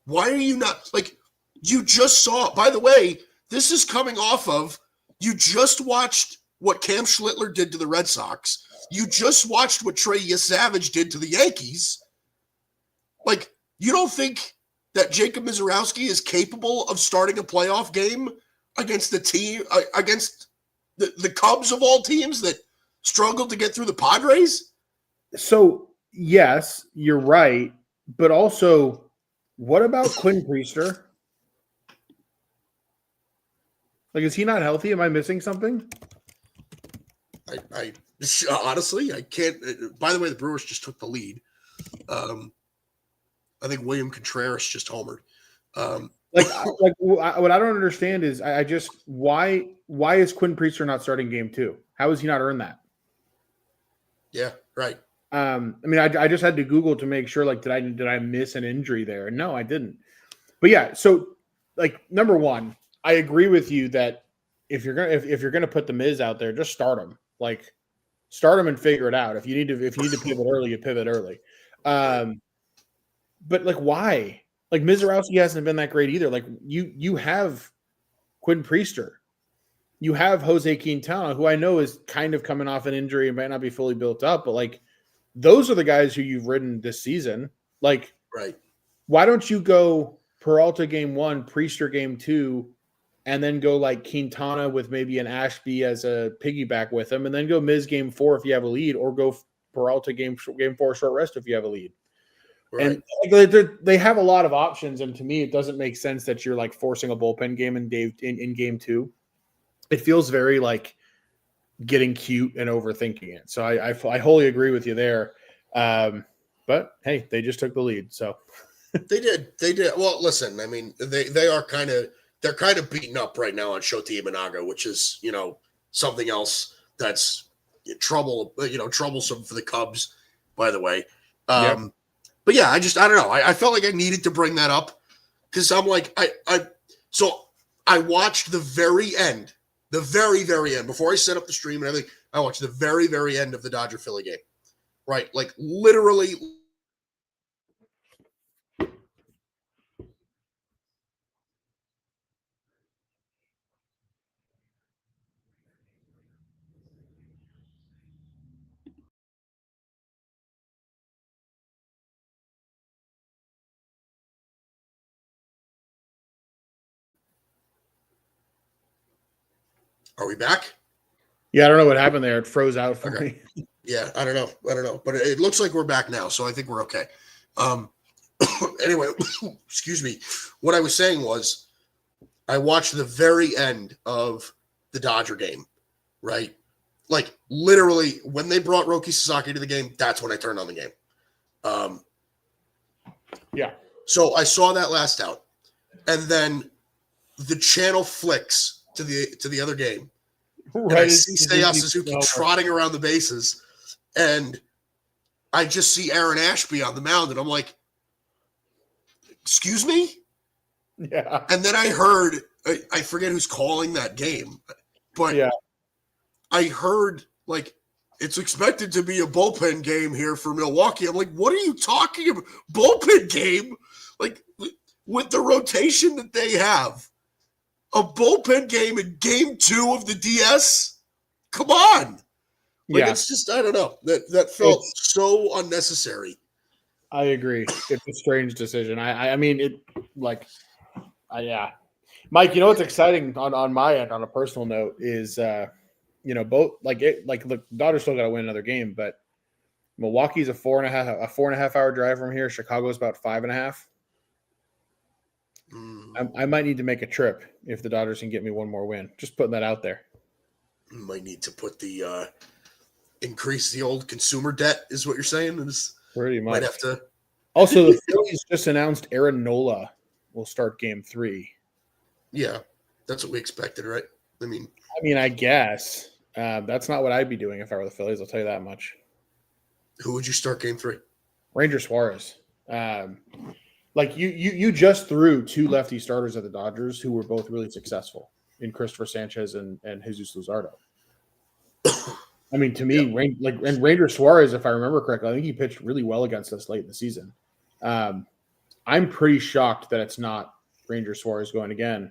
Why are you not you just saw, by the way, this is coming off of, you just watched what Cam Schlittler did to the Red Sox. You just watched what Trey Savage did to the Yankees. You don't think that Jacob Misiorowski is capable of starting a playoff game against against the Cubs of all teams that struggled to get through the Padres? So, yes, you're right. But also, what about Quinn Priester? Is he not healthy? Am I missing something? I honestly, I can't. By the way, the Brewers just took the lead. I think William Contreras just homered. What I don't understand is I just why is Quinn Priester not starting game 2? How has he not earned that? Yeah, right. I just had to Google to make sure. Did I miss an injury there? No, I didn't. But yeah, so number one, I agree with you that if you're gonna put the Miz out there, just start him. Start him and figure it out. If you need to pivot early, you pivot early. But why? Misiorowski hasn't been that great either. You have Quinn Priester, you have Jose Quintana, who I know is kind of coming off an injury and might not be fully built up, but those are the guys who you've ridden this season. Right. Why don't you go Peralta game 1, Priester game 2, and then go Quintana with maybe an Ashby as a piggyback with him, and then go Miz game 4 if you have a lead, or go Peralta game 4 short rest if you have a lead. Right. And they have a lot of options, and to me, it doesn't make sense that you're forcing a bullpen game in game 2. It feels very getting cute and overthinking it. So I wholly agree with you there. But hey, they just took the lead, so they did. Well, listen, I mean, they're kind of beaten up right now on Shota Imanaga, which is something else that's troublesome for the Cubs, by the way. But yeah, I don't know. I felt like I needed to bring that up because I'm so I watched the very end, before I set up the stream and everything. I watched the very, very end of the Dodger Philly game, right? Literally. Are we back? Yeah, I don't know what happened there. It froze out for me. Yeah, I don't know. But it looks like we're back now, so I think we're okay. Anyway, excuse me. What I was saying was I watched the very end of the Dodger game, right? Literally, when they brought Roki Sasaki to the game, that's when I turned on the game. Yeah. So I saw that last out, and then the channel flicks to the other game. Right. And I see Seiya Suzuki trotting around the bases, and I just see Aaron Ashby on the mound, and I'm like, excuse me? Yeah. And then I heard, I forget who's calling that game, but yeah. I heard, it's expected to be a bullpen game here for Milwaukee. I'm like, what are you talking about? Bullpen game? With the rotation that they have. A bullpen game in game 2 of the DS? Come on. Like, Yeah, it's just, I don't know. That felt so unnecessary. I agree. It's a strange decision. I mean, yeah. Mike, you know what's exciting on my end on a personal note is, both look, Dodgers still got to win another game, but Milwaukee's a 4.5 hour drive from here. Chicago's about 5.5. I might need to make a trip if the Dodgers can get me one more win. Just putting that out there. Might need to put the increase the old consumer debt, is what you're saying. Pretty much. Might have to. Also, the Phillies just announced Aaron Nola will start Game 3. Yeah, that's what we expected, right? I mean, I guess that's not what I'd be doing if I were the Phillies. I'll tell you that much. who would you start Game 3? Ranger Suarez. You just threw two lefty starters at the Dodgers who were both really successful in Christopher Sanchez and Jesus Luzardo. I mean, to me, Ranger Suarez, if I remember correctly, I think he pitched really well against us late in the season. I'm pretty shocked that it's not Ranger Suarez going again,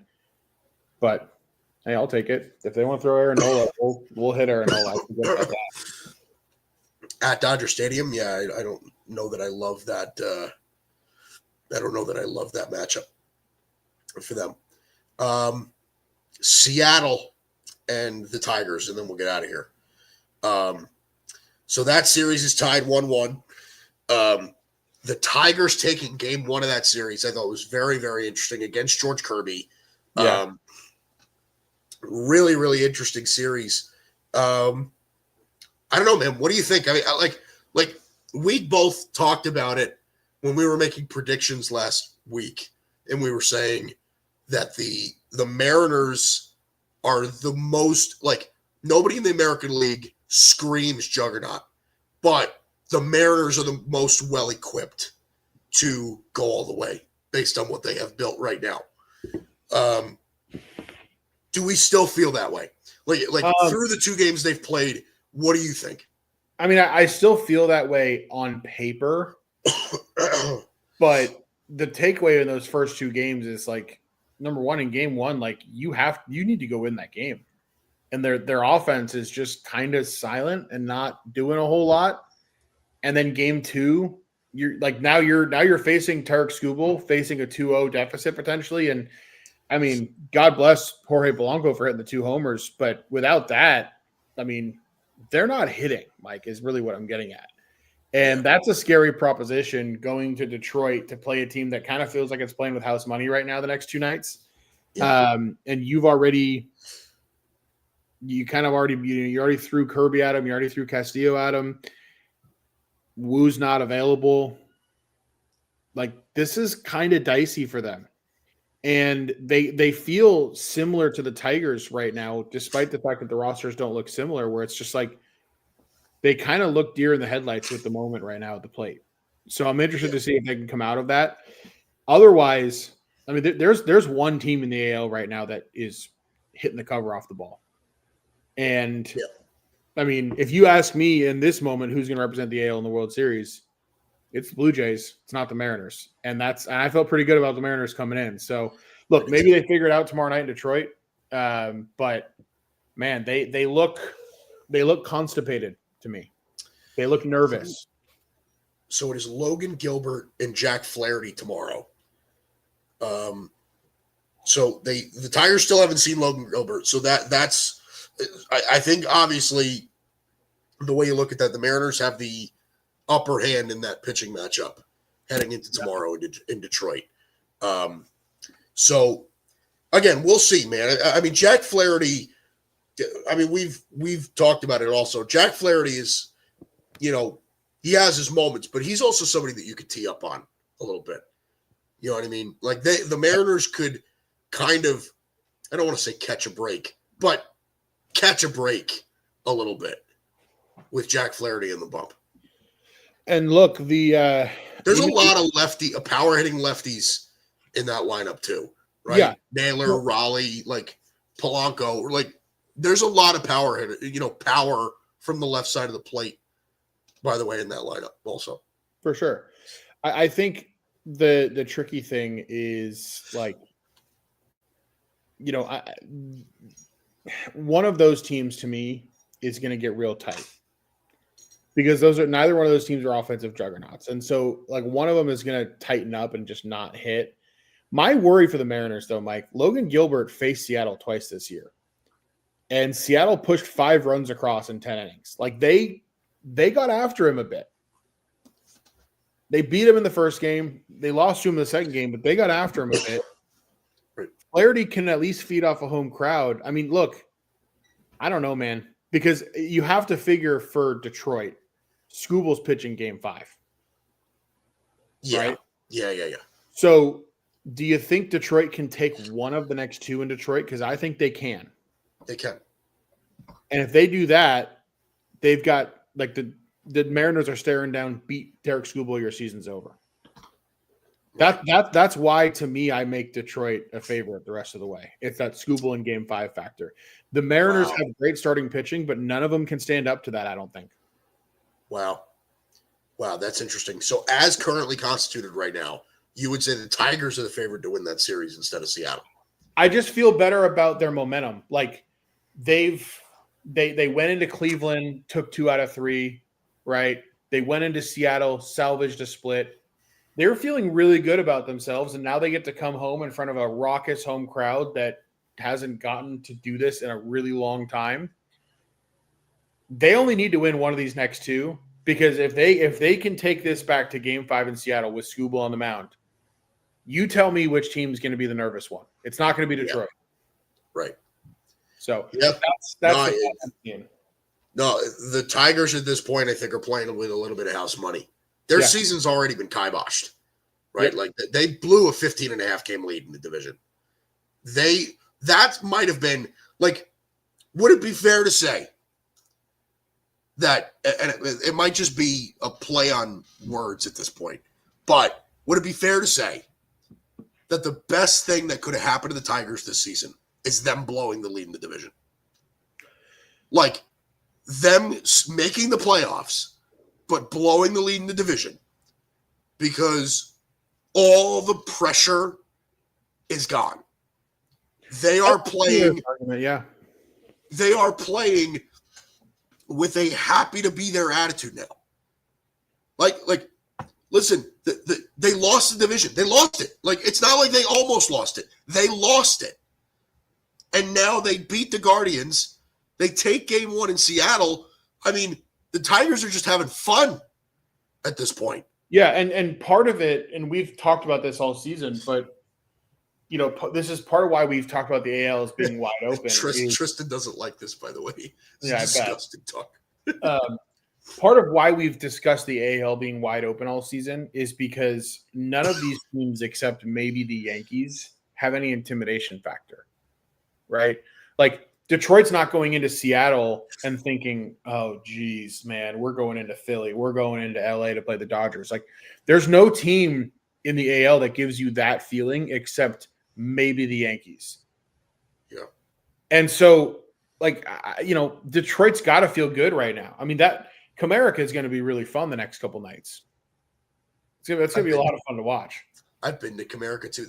but hey, I'll take it. If they want to throw Aaron Nola, we'll hit Aaron Nola. At Dodger Stadium, yeah, I don't know that I love that. I don't know that I love that matchup for them. Seattle and the Tigers, and then we'll get out of here. So that series is tied 1-1. The Tigers taking Game 1 of that series, I thought was very, very interesting against George Kirby. Yeah. Really, really interesting series. I don't know, man. What do you think? I mean, like we both talked about it when we were making predictions last week, and we were saying that the Mariners are the most, like, nobody in the American League screams juggernaut, but the Mariners are the most well-equipped to go all the way based on what they have built right now. Do we still feel that way? Like through the two games they've played, what do you think? I mean, I still feel that way on paper, but the takeaway in those first two games is, like, number one, in Game 1, like, you need to go win that game. And their offense is just kind of silent and not doing a whole lot. And then Game 2, now you're facing Tarek Skubal, facing a 2-0 deficit potentially. And I mean, God bless Jorge Polanco for hitting the 2 homers, but without that, I mean, they're not hitting, Mike, is really what I'm getting at. And that's a scary proposition, going to Detroit to play a team that kind of feels like it's playing with house money right now the next two nights. Yeah. And you already threw Kirby at him. You already threw Castillo at him. Woo's not available. Like, this is kind of dicey for them. And they feel similar to the Tigers right now, despite the fact that the rosters don't look similar, where it's just like they kind of look deer in the headlights with the moment right now at the plate. So I'm interested to see if they can come out of that. Otherwise, I mean, there's one team in the AL right now that is hitting the cover off the ball. And I mean, if you ask me in this moment who's going to represent the AL in the World Series, it's the Blue Jays. It's not the Mariners. And I felt pretty good about the Mariners coming in. So, look, maybe they figure it out tomorrow night in Detroit. But, man, they look constipated to me. They look nervous. So it is Logan Gilbert and Jack Flaherty tomorrow. So the Tigers still haven't seen Logan Gilbert. So that's I think, obviously, the way you look at that, the Mariners have the upper hand in that pitching matchup heading into tomorrow in Detroit. So again, we'll see, man. I mean, Jack Flaherty, I mean, we've talked about it also. Jack Flaherty is, he has his moments, but he's also somebody that you could tee up on a little bit. You know what I mean? Like, the Mariners could kind of, I don't want to say catch a break, but catch a break a little bit with Jack Flaherty in the bump. And look, there's a lot of power hitting lefties in that lineup too, right? Yeah. Naylor, Raleigh, like Polanco, like there's a lot of power hitter, power from the left side of the plate, by the way, in that lineup also. For sure. I think the tricky thing is, like, one of those teams to me is going to get real tight. because neither one of those teams are offensive juggernauts. And so like one of them is going to tighten up and just not hit. My worry for the Mariners though, Mike, Logan Gilbert faced Seattle twice this year. And Seattle pushed 5 runs across in 10 innings. Like they got after him a bit. They beat him in the first game. They lost to him in the second game, but they got after him a bit. Right. Flaherty can at least feed off a home crowd. I mean, look, I don't know, man, because you have to figure for Detroit, Skubal's pitching game 5. Yeah. Right? Yeah. So do you think Detroit can take one of the next 2 in Detroit? Because I think they can. They can. And if they do that, they've got like the Mariners are staring down, beat Derek Skubal, your season's over. That's why, to me, I make Detroit a favorite the rest of the way. It's that Skubal in game 5 factor. The Mariners have great starting pitching, but none of them can stand up to that, I don't think. Wow, that's interesting. So as currently constituted right now, you would say the Tigers are the favorite to win that series instead of Seattle. I just feel better about their momentum. Like they went into Cleveland, took 2 out of 3, right? They went into Seattle, salvaged a split. They were feeling really good about themselves, and now they get to come home in front of a raucous home crowd that hasn't gotten to do this in a really long time. They only need to win one of these next 2, because if they can take this back to game 5 in Seattle with Skubal on the mound, you tell me which team's going to be the nervous one. It's not going to be Detroit. Yeah. Right. So yep. that's no, the Tigers at this point, I think, are playing with a little bit of house money. Their season's already been kiboshed, right? Yep. Like they blew a 15.5 game lead in the division. That might have been like, would it be fair to say that, and it might just be a play on words at this point, but would it be fair to say that the best thing that could have happened to the Tigers this season is them blowing the lead in the division? Like them making the playoffs, but blowing the lead in the division, because all the pressure is gone. They are playing. Yeah. They are playing with a happy to be there attitude now. Like, listen, they lost the division. They lost it. Like, it's not like they almost lost it. They lost it. And now they beat the Guardians. They take game 1 in Seattle. I mean, the Tigers are just having fun at this point. Yeah, and part of it, and we've talked about this all season, but you know, this is part of why we've talked about the AL as being wide open. Tristan doesn't like this, by the way. It's disgusting talk. Part of why we've discussed the AL being wide open all season is because none of these teams, except maybe the Yankees, have any intimidation factor, right? Like, Detroit's not going into Seattle and thinking, oh, geez, man, we're going into Philly. We're going into LA to play the Dodgers. Like, there's no team in the AL that gives you that feeling except maybe the Yankees. Yeah. And so, like, you know, Detroit's got to feel good right now. I mean, that Comerica is going to be really fun the next couple nights. That's going to be a lot of fun to watch. I've been to Comerica too.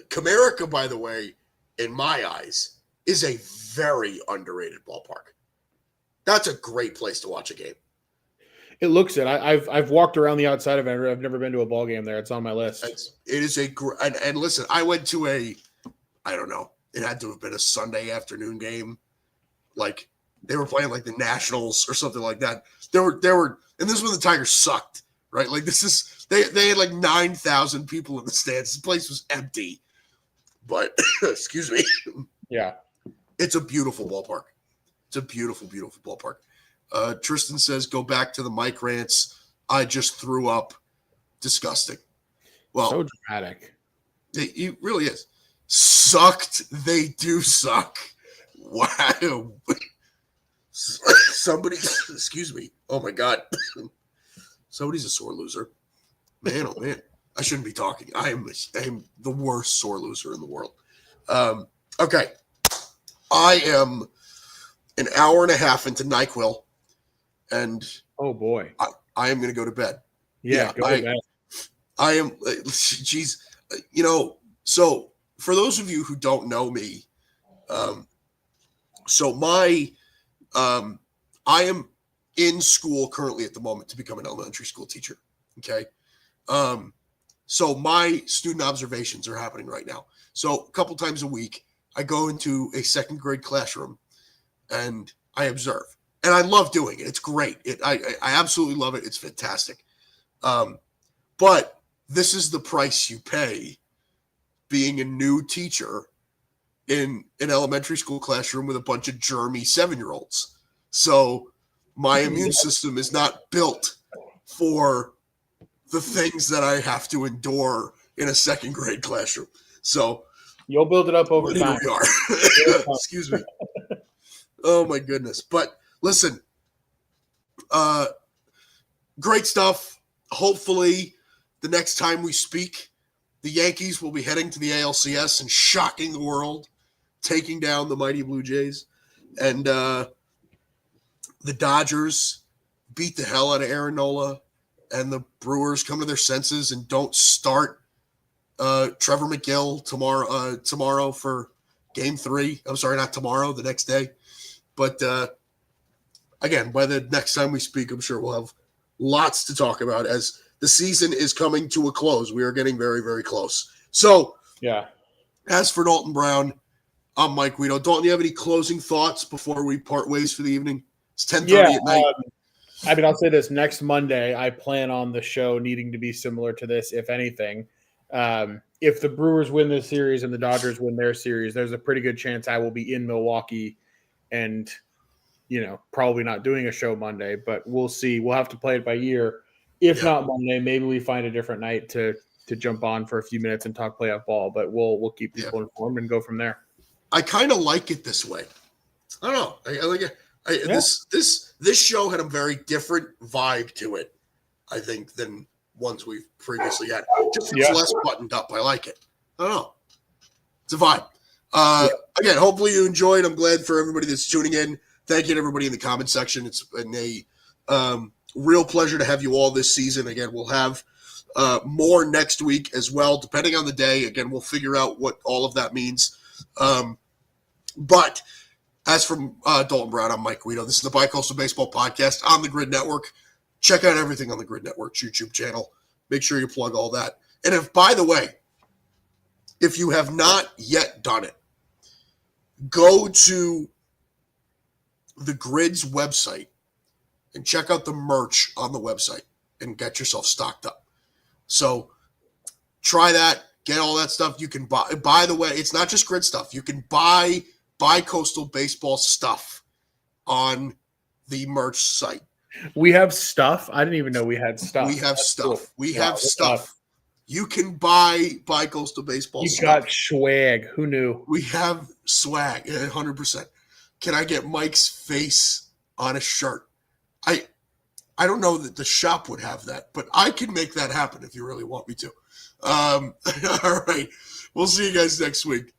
Comerica, by the way, in my eyes, is a very underrated ballpark. That's a great place to watch a game. It looks it. I've walked around the outside of it. I've never been to a ball game there. It's on my list. It is and listen, I went to I don't know. It had to have been a Sunday afternoon game. Like, they were playing like the Nationals or something like that. There were, and this is when the Tigers sucked, right? Like, they had like 9,000 people in the stands. This place was empty. But excuse me. Yeah. It's a beautiful ballpark. It's a beautiful, beautiful ballpark. Tristan says, go back to the Mike rants. I just threw up. Disgusting. Well, so dramatic. It really is. Sucked. They do suck. Wow. Somebody, excuse me. Oh my God. Somebody's a sore loser. Man, oh man. I shouldn't be talking. I am the worst sore loser in the world. Okay. I am an hour and a half into NyQuil, and oh boy, I am going to go to bed. Yeah, go to bed. I am. Geez, you know. So for those of you who don't know me, I am in school currently at the moment to become an elementary school teacher. Okay. So my student observations are happening right now. So a couple times a week, I go into a second grade classroom and I observe. And I love doing it. It's great. I absolutely love it. It's fantastic. But this is the price you pay being a new teacher in an elementary school classroom with a bunch of germy 7-year-olds. So my immune system is not built for the things that I have to endure in a second grade classroom. So you'll build it up over time. Here we are. Excuse me. Oh my goodness. But listen, great stuff. Hopefully the next time we speak, the Yankees will be heading to the ALCS and shocking the world, taking down the mighty Blue Jays. And the Dodgers beat the hell out of Aaron Nola, and the Brewers come to their senses and don't start Trevor McGill tomorrow for Game 3. I'm sorry, not tomorrow, the next day. But again, by the next time we speak, I'm sure we'll have lots to talk about as the season is coming to a close. We are getting very, very close. So, yeah. As for Dalton Brown, I'm Mike Guido. Dalton, you have any closing thoughts before we part ways for the evening? It's 10:30 at night. I mean, I'll say this. Next Monday, I plan on the show needing to be similar to this, if anything. If the Brewers win this series and the Dodgers win their series, there's a pretty good chance I will be in Milwaukee and, probably not doing a show Monday, but we'll see. We'll have to play it by ear. If not Monday, maybe we find a different night to jump on for a few minutes and talk playoff ball, but we'll keep people informed and go from there. I kind of like it this way. I don't know. I like it. This show had a very different vibe to it, I think, than ones we've previously had. Just it's less buttoned up. I like it. I don't know. It's a vibe. Again, hopefully you enjoyed. I'm glad for everybody that's tuning in. Thank you to everybody in the comment section. It's been a real pleasure to have you all this season. Again, we'll have more next week as well, depending on the day. Again, we'll figure out what all of that means. But as from Dalton Brown, I'm Mike Guido. This is the Bicoastal Baseball Podcast on the Grid Network. Check out everything on the Grid Network's YouTube channel. Make sure you plug all that. And if, by the way, if you have not yet done it, go to the Grid's website and check out the merch on the website and get yourself stocked up. So try that. Get all that stuff. You can buy. By the way, it's not just Grid stuff. You can buy Bicoastal Baseball stuff on the merch site. We have stuff. I didn't even know we had stuff. We have stuff. Cool. We have stuff. You can buy Bicoastal Baseball stuff. You got swag. Who knew? We have swag, 100%. Can I get Mike's face on a shirt? I don't know that the shop would have that, but I can make that happen if you really want me to. All right. We'll see you guys next week.